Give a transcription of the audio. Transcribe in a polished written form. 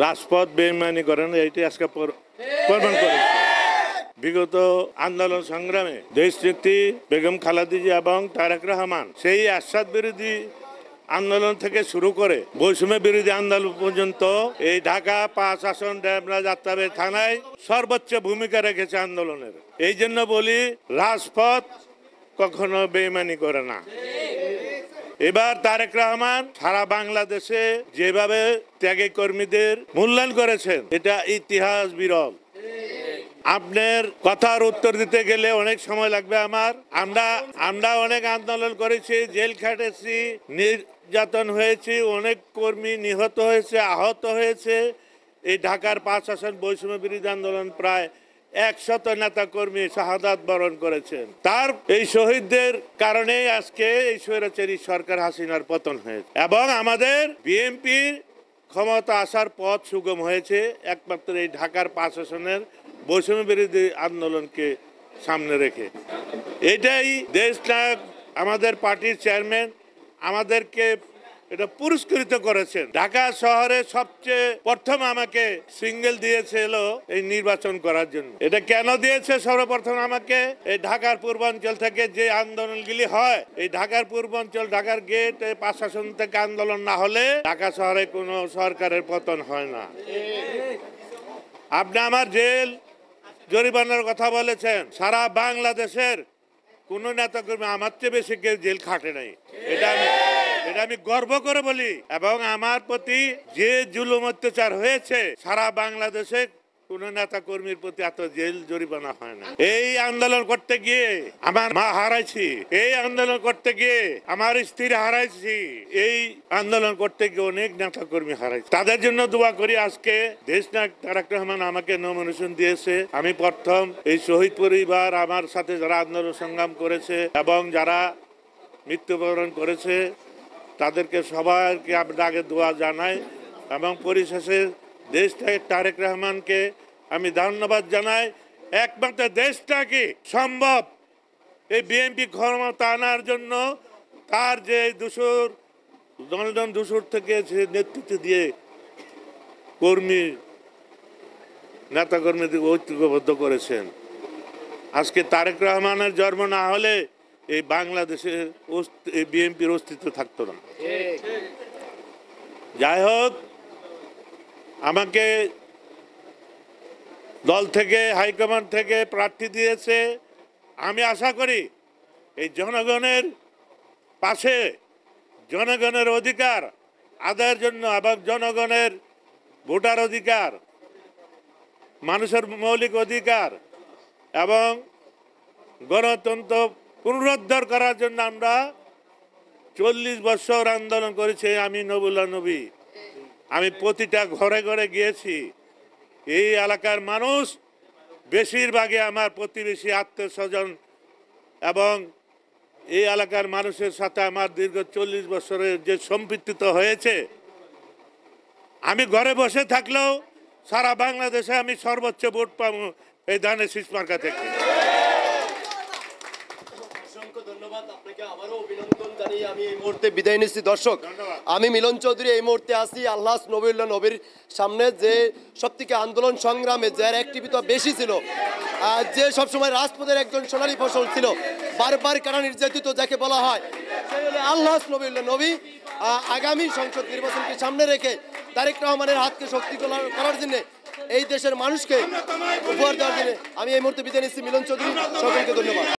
রাজপথ বেইমানি করেন, এইটি আজকে প্রমাণ করেছে। বিগত আন্দোলন সংগ্রামে দেশনেত্রী বেগম খালেদা জিয়া এবং তারেক রহমান সেই এরশাদ বিরোধী আন্দোলন থেকে শুরু করে বৈষম্য বিরোধী আন্দোলন পর্যন্ত এই ঢাকা ৫ আসন ডেমরা যাত্রাবাড়ী থানায় সর্বোচ্চ ভূমিকা রেখেছে আন্দোলনের। এই জন্য বলি রাজপথ কখনো বেইমানি করে না। এবার তারেক রহমান সারা বাংলাদেশে যেভাবে ত্যাগী কর্মীদের মূল্যায়ন করেছেন, এটা ইতিহাস বিরল। আপনার কথার উত্তর দিতে গেলে অনেক সময় লাগবে আমার। আমরা অনেক আন্দোলন করেছি, জেল খাটেছি, নির্যাতন হয়েছে, অনেক কর্মী নিহত হয়েছে, আহত হয়েছে। এই ঢাকার ৫ আসন বৈষম্য বিরোধী আন্দোলন প্রায় ১০০ নেতা কর্মী শাহাদাত বরণ করেছেন। তার এই শহীদদের কারণে আজকে এই স্বৈরাচারী সরকার হাসিনার পতন হয়েছে এবং আমাদের বিএনপির ক্ষমতা আসার পথ সুগম হয়েছে একমাত্র এই ঢাকার ৫ আসনের বৈষম্য বিরোধী আন্দোলনকে সামনে রেখে। এটাই দেশনায়ক আমাদের পার্টির চেয়ারম্যান আমাদেরকে এটা পুরস্কৃত করেছেন। ঢাকা শহরে সবচেয়ে প্রথম আমাকে সিঙ্গেল দিয়েছিল এই নির্বাচন করার জন্য। এটা কেন দিয়েছে? সর্বপ্রথম আমাকে এই ঢাকার পূর্বাঞ্চল থেকে যে আন্দোলনগুলি হয়, এই ঢাকার পূর্বাঞ্চল, ঢাকার গেট, ৫ আসন থেকে আন্দোলন না হলে ঢাকা শহরে কোনো সরকারের পতন হয় না। আপনি আমার জেল জরিমানার কথা বলেছেন, সারা বাংলাদেশের কোন নেতা কর্মী আমার চেয়ে বেশি কেউ জেল খাটে নাই, এটা আমি গর্ব করে বলি। এবং আমার প্রতি যে জুলুম অত্যাচার হয়েছে, সারা বাংলাদেশে কোন নেতা কর্মীর প্রতি এত জেল জরিমানা হয় না। এই আন্দোলন করতে গিয়ে আমার মা হারাইছি, এই আন্দোলন করতে গিয়ে আমার স্ত্রী হারাইছি, এই আন্দোলন করতে গিয়ে অনেক নেতা কর্মী হারাইছি। তাদের জন্য দোয়া করি। আজকে দেশনায়ক তারেক রহমান আমাকে নমিনেশন দিয়েছে। আমি প্রথম এই শহীদ পরিবার, আমার সাথে যারা আন্দোলন সংগ্রাম করেছে এবং যারা মৃত্যুবরণ করেছে, তাদেরকে সবাইকে আপনার আগে দোয়া জানাই এবং পরিশেষে দেশটাকে তারেক রহমানকে আমি ধন্যবাদ জানাই। একমাত্র দেশটাকে সম্ভব এই বিএনপি ক্ষমতা আনার জন্য তার যে দলজন দূষর থেকে সে নেতৃত্ব দিয়ে নেতা কর্মীদের ঐক্যবদ্ধ করেছেন। আজকে তারেক রহমানের জন্ম না হলে এই বাংলাদেশের বিএনপির অস্তিত্ব থাকতো না। যাই হোক, আমাকে দল থেকে, হাইকমান্ড থেকে প্রার্থী দিয়েছে। আমি আশা করি এই জনগণের পাশে, জনগণের অধিকার আদায়ের জন্য এবং জনগণের ভোটার অধিকার, মানুষের মৌলিক অধিকার এবং গণতন্ত্র পুনরুদ্ধার করার জন্য আমরা ৪০ বছর আন্দোলন করেছি। আমি নবুল্লাহ নবী, আমি প্রতিটা ঘরে ঘরে গিয়েছি। এই এলাকার মানুষ বেশিরভাগই আমার প্রতিবেশী, আত্মীয় স্বজন এবং এই এলাকার মানুষের সাথে আমার দীর্ঘ ৪০ বছরের যে সম্পৃক্ততা হয়েছে, আমি ঘরে বসে থাকলেও সারা বাংলাদেশে আমি সর্বোচ্চ ভোট পাবো এই ধানের শীষ মার্কা থেকে। আমি এই মুহূর্তে বিদায় নিচ্ছি। দর্শক, আমি মিলন চৌধুরী এই মুহূর্তে আছি আল্লাহ নবীউল্লাহ নবীর সামনে, যে সবথেকে আন্দোলন সংগ্রামে যার অ্যাক্টিভিটি বেশি ছিল, যে সবসময় রাজপথের একজন সোনালী ফসল ছিল, বারবার কারা নির্যাতিত যাকে বলা হয়, সেই হলো আল্লাহ নবীউল্লাহ নবী। আগামী সংসদ নির্বাচনকে সামনে রেখে তারেক রহমানের হাতকে শক্তি করার জন্য, এই দেশের মানুষকে উপহার দেওয়ার জন্য আমি এই মুহূর্তে বিদায় নিচ্ছি। মিলন চৌধুরী, সকলকে ধন্যবাদ।